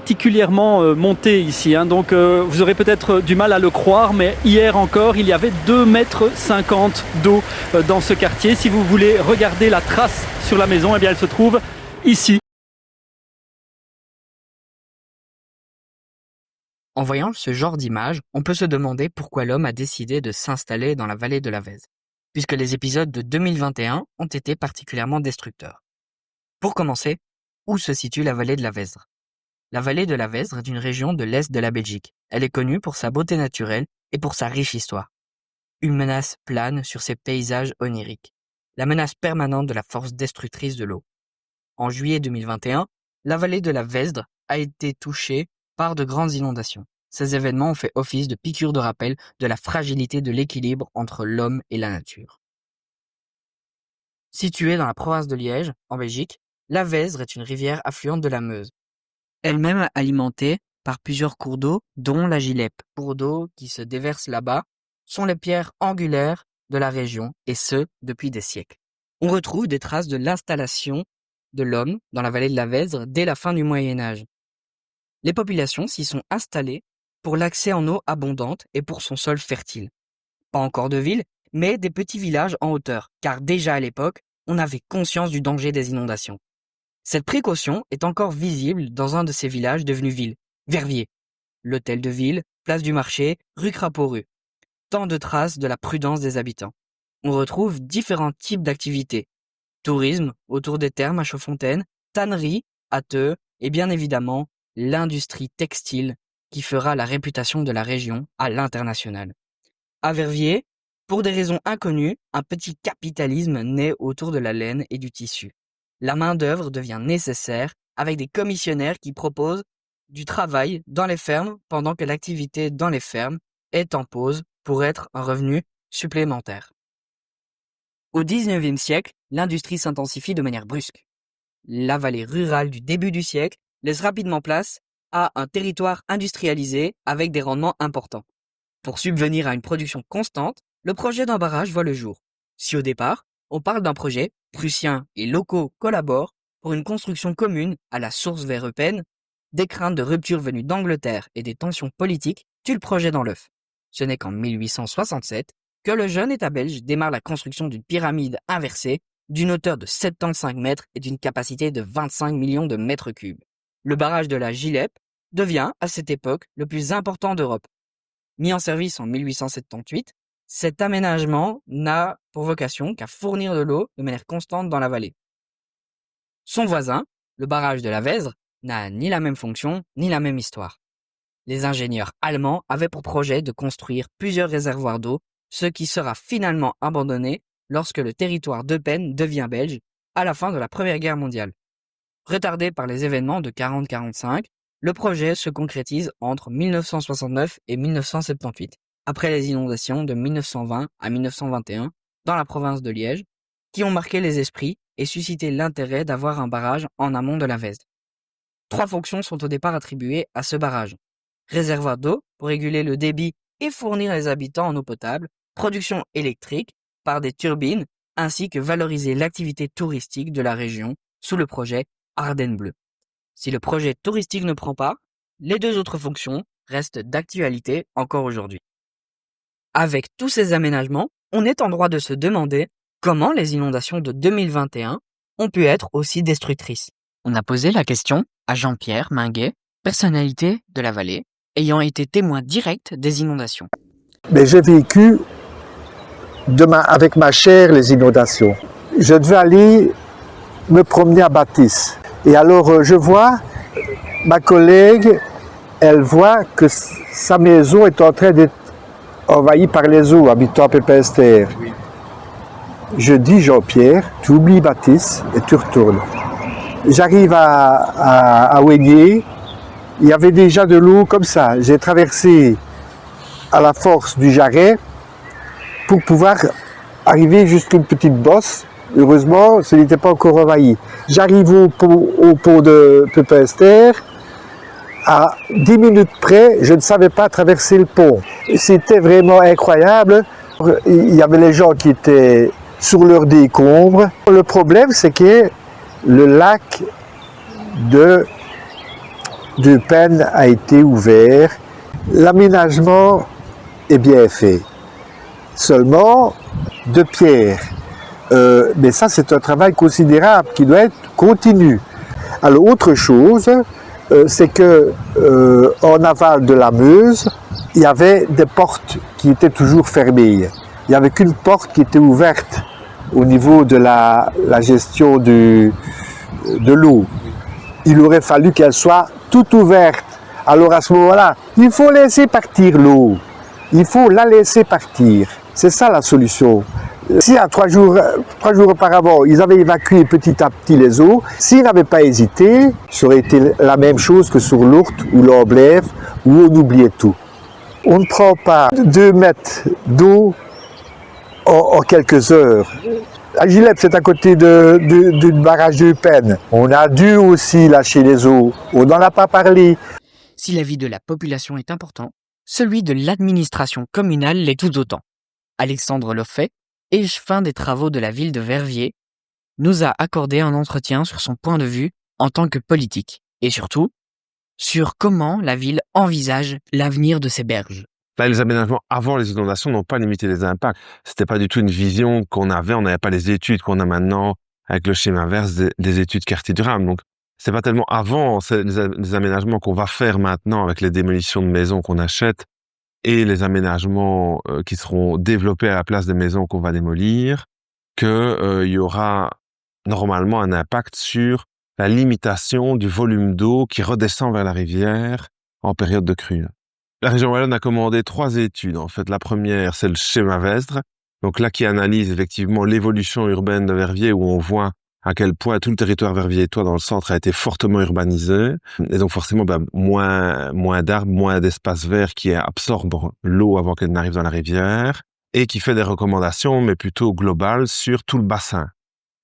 particulièrement monté ici, hein. Donc vous aurez peut-être du mal à le croire, mais hier encore, il y avait 2,50 m d'eau dans ce quartier. Si vous voulez regarder la trace sur la maison, eh bien elle se trouve ici. En voyant ce genre d'image, on peut se demander pourquoi l'homme a décidé de s'installer dans la vallée de la Vesdre, puisque les épisodes de 2021 ont été particulièrement destructeurs. Pour commencer, où se situe la vallée de la Vesdre ? La vallée de la Vesdre est une région de l'est de la Belgique. Elle est connue pour sa beauté naturelle et pour sa riche histoire. Une menace plane sur ces paysages oniriques, la menace permanente de la force destructrice de l'eau. En juillet 2021, la vallée de la Vesdre a été touchée par de grandes inondations. Ces événements ont fait office de piqûre de rappel de la fragilité de l'équilibre entre l'homme et la nature. Située dans la province de Liège, en Belgique, la Vesdre est une rivière affluente de la Meuse, elle-même alimentée par plusieurs cours d'eau, dont la Gilep. Cours d'eau qui se déversent là-bas sont les pierres angulaires de la région, et ce, depuis des siècles. On retrouve des traces de l'installation de l'homme dans la vallée de la Vesdre dès la fin du Moyen-Âge. Les populations s'y sont installées pour l'accès en eau abondante et pour son sol fertile. Pas encore de villes, mais des petits villages en hauteur, car déjà à l'époque, on avait conscience du danger des inondations. Cette précaution est encore visible dans un de ces villages devenus ville, Verviers. L'hôtel de ville, place du marché, rue Crapaud-Rue. Tant de traces de la prudence des habitants. On retrouve différents types d'activités. Tourisme autour des thermes à Chaudfontaine, tannerie à Theux et bien évidemment l'industrie textile qui fera la réputation de la région à l'international. À Verviers, pour des raisons inconnues, un petit capitalisme naît autour de la laine et du tissu. La main-d'œuvre devient nécessaire avec des commissionnaires qui proposent du travail dans les fermes pendant que l'activité dans les fermes est en pause pour être un revenu supplémentaire. Au XIXe siècle, l'industrie s'intensifie de manière brusque. La vallée rurale du début du siècle laisse rapidement place à un territoire industrialisé avec des rendements importants. Pour subvenir à une production constante, le projet d'un barrage voit le jour. Si au départ, on parle d'un projet, Prussiens et locaux collaborent pour une construction commune à la source vers Eupen, des craintes de rupture venues d'Angleterre et des tensions politiques tuent le projet dans l'œuf. Ce n'est qu'en 1867 que le jeune État belge démarre la construction d'une pyramide inversée d'une hauteur de 75 mètres et d'une capacité de 25 millions de mètres cubes. Le barrage de la Gilep devient, à cette époque, le plus important d'Europe. Mis en service en 1878, cet aménagement n'a pour vocation qu'à fournir de l'eau de manière constante dans la vallée. Son voisin, le barrage de la Vesdre, n'a ni la même fonction ni la même histoire. Les ingénieurs allemands avaient pour projet de construire plusieurs réservoirs d'eau, ce qui sera finalement abandonné lorsque le territoire d'Eupen devient belge à la fin de la Première Guerre mondiale. Retardé par les événements de 40-45, le projet se concrétise entre 1969 et 1978, après les inondations de 1920 à 1921 dans la province de Liège, qui ont marqué les esprits et suscité l'intérêt d'avoir un barrage en amont de la Vesdre. 3 fonctions sont au départ attribuées à ce barrage. Réservoir d'eau pour réguler le débit et fournir les habitants en eau potable, production électrique par des turbines, ainsi que valoriser l'activité touristique de la région sous le projet Ardennes Bleu. Si le projet touristique ne prend pas, les 2 autres fonctions restent d'actualité encore aujourd'hui. Avec tous ces aménagements, on est en droit de se demander comment les inondations de 2021 ont pu être aussi destructrices. On a posé la question à Jean-Pierre Minguet, personnalité de la vallée, ayant été témoin direct des inondations. Mais j'ai vécu avec ma chair les inondations. Je devais aller me promener à Bâtisse. Et alors je vois ma collègue, elle voit que sa maison est en train d'être envahie par les eaux, habitant à Pépin-Esther. Je dis Jean-Pierre, tu oublies Bâtisse et tu retournes. J'arrive à Ouéguier, il y avait déjà de l'eau comme ça. J'ai traversé à la force du Jarret pour pouvoir arriver jusqu'à une petite bosse. Heureusement, ce n'était pas encore envahi. J'arrive au pont de Pépin-Esther. À 10 minutes près, je ne savais pas traverser le pont. C'était vraiment incroyable. Il y avait les gens qui étaient sur leurs décombres. Le problème, c'est que le lac de d'Eupen a été ouvert. L'aménagement est bien fait. Seulement de pierre. Mais ça, c'est un travail considérable qui doit être continu. Alors, autre chose, c'est que en aval de la Meuse, il y avait des portes qui étaient toujours fermées. Il n'y avait qu'une porte qui était ouverte au niveau de la gestion de l'eau. Il aurait fallu qu'elle soit toute ouverte. Alors à ce moment-là, il faut laisser partir l'eau. Il faut la laisser partir. C'est ça la solution. Si à 3 jours auparavant, ils avaient évacué petit à petit les eaux, s'ils n'avaient pas hésité, ça aurait été la même chose que sur l'Ourthe ou l'Amblève, où on oubliait tout. On ne prend pas 2 mètres d'eau en quelques heures. À Gilep, c'est à côté du barrage d'Eupen. On a dû aussi lâcher les eaux. On n'en a pas parlé. Si la vie de la population est important, celui de l'administration communale l'est tout autant. Alexandre Loffet, échevin des travaux de la ville de Verviers, nous a accordé un entretien sur son point de vue en tant que politique, et surtout, sur comment la ville envisage l'avenir de ses berges. Là, les aménagements avant les inondations n'ont pas limité les impacts. C'était pas du tout une vision qu'on avait. On n'avait pas les études qu'on a maintenant avec le schéma inverse des études quartier durable. Donc, c'est pas tellement avant les aménagements qu'on va faire maintenant avec les démolitions de maisons qu'on achète et les aménagements qui seront développés à la place des maisons qu'on va démolir que il y aura normalement un impact sur la limitation du volume d'eau qui redescend vers la rivière en période de crue. La région wallonne a commandé 3 études. En fait, la première, c'est le schéma Vesdre. Donc là, qui analyse effectivement l'évolution urbaine de Verviers, où on voit à quel point tout le territoire verviétois dans le centre a été fortement urbanisé. Et donc forcément, moins d'arbres, moins d'espaces verts qui absorbent l'eau avant qu'elle n'arrive dans la rivière. Et qui fait des recommandations, mais plutôt globales, sur tout le bassin.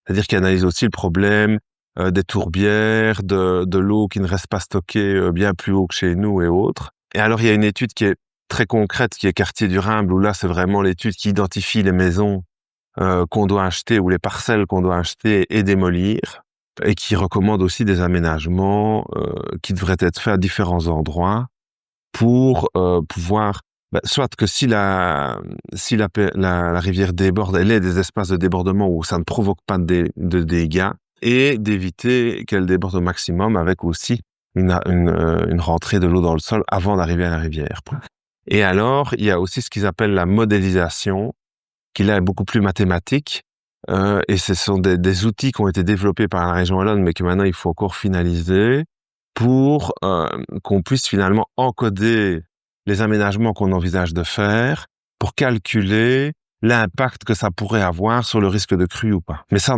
C'est-à-dire qu'il analyse aussi le problème des tourbières, de l'eau qui ne reste pas stockée bien plus haut que chez nous et autres. Et alors, il y a une étude qui est très concrète, qui est quartier durable, où là, c'est vraiment l'étude qui identifie les maisons qu'on doit acheter ou les parcelles qu'on doit acheter et démolir, et qui recommande aussi des aménagements qui devraient être faits à différents endroits pour pouvoir, soit que si la rivière déborde, elle ait des espaces de débordement où ça ne provoque pas de dégâts, et d'éviter qu'elle déborde au maximum avec aussi une rentrée de l'eau dans le sol avant d'arriver à la rivière. Et alors, il y a aussi ce qu'ils appellent la modélisation, qui là est beaucoup plus mathématique, et ce sont des outils qui ont été développés par la région wallonne, mais que maintenant il faut encore finaliser pour qu'on puisse finalement encoder les aménagements qu'on envisage de faire pour calculer l'impact que ça pourrait avoir sur le risque de crue ou pas. Mais ça, on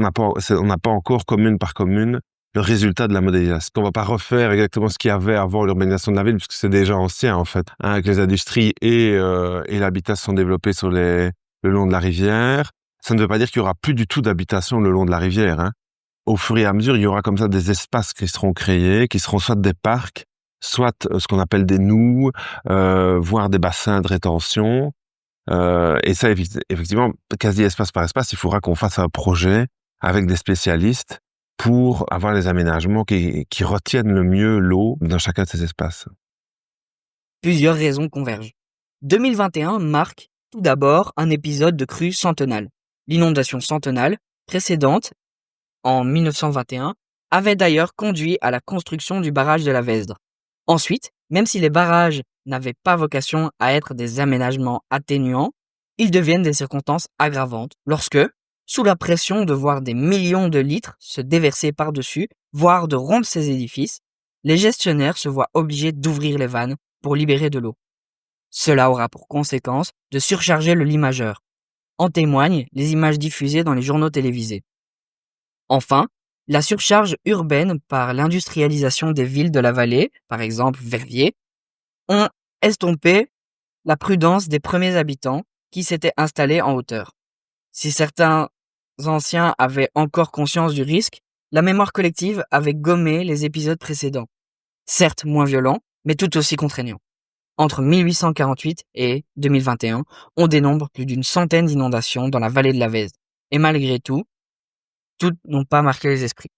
n'a pas encore commune par commune le résultat de la modélisation. On va pas refaire exactement ce qu'il y avait avant l'urbanisation de la ville, puisque c'est déjà ancien, en fait, hein, avec les industries et l'habitat se sont développés le long de la rivière. Ça ne veut pas dire qu'il y aura plus du tout d'habitation le long de la rivière, hein. Au fur et à mesure, il y aura comme ça des espaces qui seront créés, qui seront soit des parcs, soit ce qu'on appelle des noues, voire des bassins de rétention. Et ça, effectivement, quasi espace par espace, il faudra qu'on fasse un projet avec des spécialistes pour avoir les aménagements qui retiennent le mieux l'eau dans chacun de ces espaces. Plusieurs raisons convergent. 2021 marque tout d'abord un épisode de crue centenale. L'inondation centenale précédente, en 1921, avait d'ailleurs conduit à la construction du barrage de la Vesdre. Ensuite, même si les barrages n'avaient pas vocation à être des aménagements atténuants, ils deviennent des circonstances aggravantes lorsque, sous la pression de voir des millions de litres se déverser par-dessus, voire de rompre ces édifices, les gestionnaires se voient obligés d'ouvrir les vannes pour libérer de l'eau. Cela aura pour conséquence de surcharger le limageur. En témoignent les images diffusées dans les journaux télévisés. Enfin, la surcharge urbaine par l'industrialisation des villes de la vallée, par exemple Verviers, ont estompé la prudence des premiers habitants qui s'étaient installés en hauteur. Si certains anciens avaient encore conscience du risque, la mémoire collective avait gommé les épisodes précédents. Certes moins violents, mais tout aussi contraignants. Entre 1848 et 2021, on dénombre plus d'une centaine d'inondations dans la vallée de la Vesdre. Et malgré tout, toutes n'ont pas marqué les esprits.